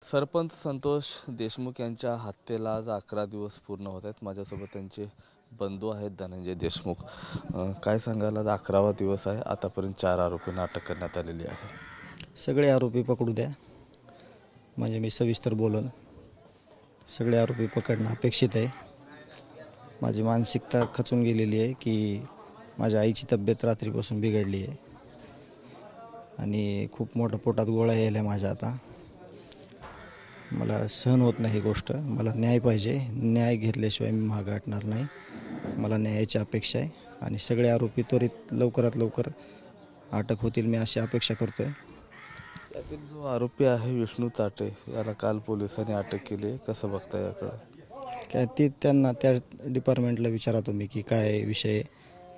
सरपंच संतोष देशमुख यांच्या हत्येला आज 11 दिवस पूर्ण होत आहेत। माझ्यासोबत त्यांचे बंधू आहेत धनंजय देशमुख। काय सांगाल, आज 11वा दिवस आहे, आतापर्यंत 4 आरोपींना अटक करण्यात आलेली आहे। सगळे आरोपी पकडू द्या, म्हणजे मी सविस्तर बोलन। सगळे आरोपी पकडणं अपेक्षित आहे। माझी मानसिकता खचून गेलेली आहे की माझ्या आईची तब्येत रात्रीपासून बिघडली आहे आणि खूप मोठा पोटात गोळा यायला माझ्या आता। मला सहन होत नाही गोष्ट। मला न्याय पाहिजे। न्याय घेतल्याशिवाय मी मागे हटणार नाही। मला न्यायाची अपेक्षा आहे आणि सगळे आरोपी त्वरित लवकरात लवकर अटक होतील मी अशी अपेक्षा करतोय। यातील जो आरोपी आहे विष्णू चाटे, याला काल पोलिसांनी अटक केली, कसं बघता याकडे? काय ते त्यांना त्या डिपार्टमेंटला विचारा तुम्ही की काय विषय,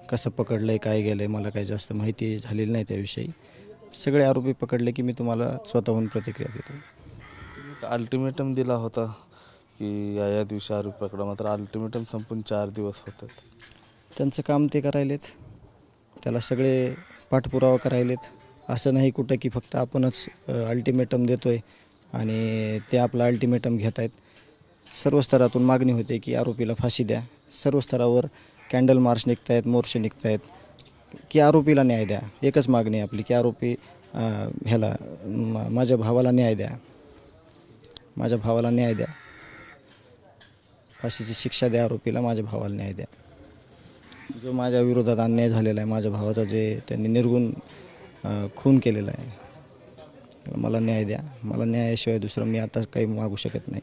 कसं पकडलंय, काय गेलंय। मला काही जास्त माहिती झालेली नाही त्याविषयी। सगळे आरोपी पकडले की मी तुम्हाला स्वतःहून प्रतिक्रिया देतो। अल्टिमेटम दिला होता की या दिवशी आरोपी पकडा, मात्र अल्टिमेटम संपून 4 दिवस होतात। त्यांचं काम ते करायलेत, त्याला सगळे पाठपुरावा करायलेत। असं नाही कुठं की फक्त आपणच अल्टिमेटम देतोय आणि ते आपलं अल्टिमेटम घेत आहेत। सर्व स्तरातून मागणी होते की आरोपीला फाशी द्या। सर्व स्तरावर कॅन्डल मार्च निघत आहेत, मोर्चे निघत आहेत की आरोपीला न्याय द्या। एकच मागणी आहे आपली की आरोपी ह्याला माझ्या भावाला न्याय द्या, माझ्या भावाला न्याय द्या। फाशीची शिक्षा द्या आरोपीला, माझ्या भावाला न्याय द्या। जो माझ्या विरोधात अन्याय झालेला आहे, माझ्या भावाचा जे त्यांनी निर्गुण खून केलेला आहे, मला न्याय द्या। मला न्यायाशिवाय दुसरं मी आता काही मागू शकत नाही।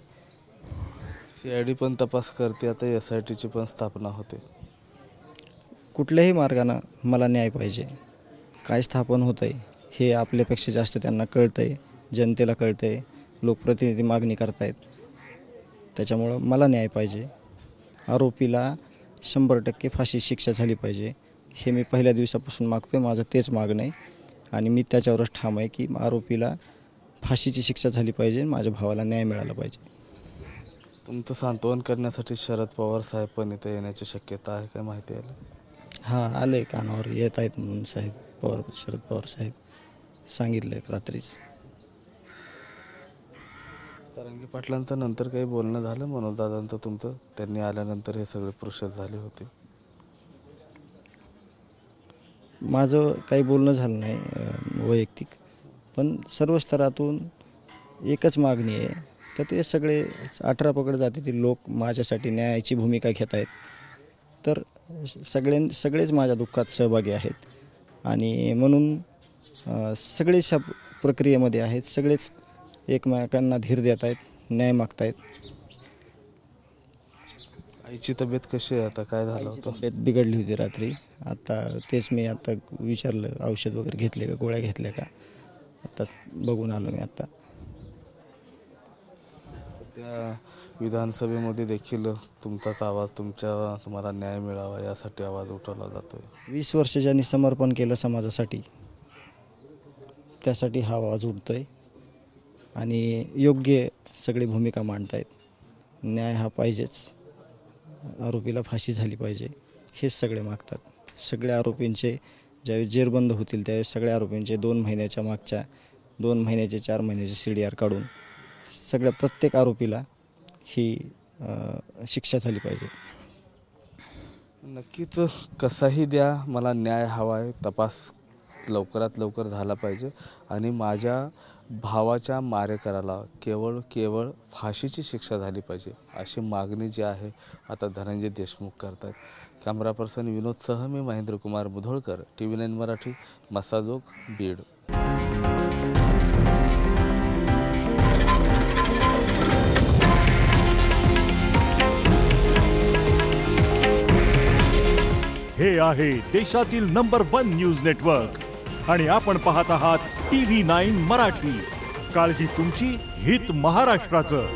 CID पण तपास करते, आता SITची पण स्थापना होते। कुठल्याही मार्गाने मला न्याय पाहिजे। काय स्थापन होतं आहे हे आपल्यापेक्षा जास्त त्यांना कळतं आहे, जनतेला कळतं आहे, लोकप्रतिनिधी मागणी करतायत। त्याच्यामुळं मला न्याय पाहिजे। आरोपीला 100% फाशी शिक्षा झाली पाहिजे, हे मी पहिल्या दिवसापासून मागतो आहे। माझं तेच मागणं आहे आणि मी त्याच्यावरच ठाम आहे की आरोपीला फाशीची शिक्षा झाली पाहिजे, माझ्या भावाला न्याय मिळाला पाहिजे। तुमचं सांत्वन करण्यासाठी शरद पवार साहेब पण इथे येण्याची शक्यता आहे, काय माहिती आहे? हां, आले कानावर, येत आहेत म्हणून साहेब पवार, शरद पवार साहेब सांगितलं रात्रीच। तरंगी पाटलांचं नंतर काही बोलणं झालं मनोजदादांचं तुमचं? त्यांनी आल्यानंतर हे सगळे प्रोसेस झाले होते। माझं काही बोलणं झालं नाही वैयक्तिक, पण सर्व स्तरातून एकच मागणी आहे। तर ते सगळे 18 पगड जातीतील लोक माझ्यासाठी न्यायाची भूमिका घेत आहेत। तर सगळेच माझ्या दुःखात सहभागी आहेत आणि म्हणून सगळेच ह्या प्रक्रियेमध्ये आहेत। सगळेच एकमेकांना धीर देत आहेत, न्याय मागत आहेत। आईची तब्येत कशी आहे आता? काय झालं होतं? तब्येत बिघडली होती रात्री। आता तेच मी आता विचारलं, औषध वगैरे घेतले का, गोळ्या घेतल्या का, आता बघून आलो मी आता। सध्या विधानसभेमध्ये देखील तुमचाच आवाज, तुम्हाला न्याय मिळावा यासाठी आवाज उठवला जातोय। 20 वर्ष ज्यांनी समर्पण केलं समाजासाठी, त्यासाठी हा आवाज उठतोय आणि योग्य सगळी भूमिका मांडतायत। न्याय हा पाहिजेच, आरोपीला फाशी झाली पाहिजे, हेच सगळे मागतात। सगळ्या आरोपींचे ज्यावेळी जेरबंद होतील त्यावेळेस सगळ्या आरोपींचे 2 महिन्याच्या मागच्या 2 महिन्याचे 4 महिन्याचे CDR काढून सगळ्या प्रत्येक आरोपीला ही शिक्षा झाली पाहिजे। नक्कीच कसाही द्या, मला न्याय हवा आहे। तपास लवकरात लवकर झाला पाहिजे आणि माझ्या भावाच्या मारेकराला केवळ फाशीची शिक्षा झाली पाहिजे, अशी मागणी जी आहे आता धनंजय देशमुख करतात। कॅमेरा पर्सन विनोदसह मी महेंद्र कुमार मुधोळकर, TV9 मराठी, मसाजोग, बीड। हे आहे देशातील नंबर 1 न्यूज नेटवर्क आणि आपण पाहत आहात TV9 मराठी। काळजी तुमची, हित महाराष्ट्राचं।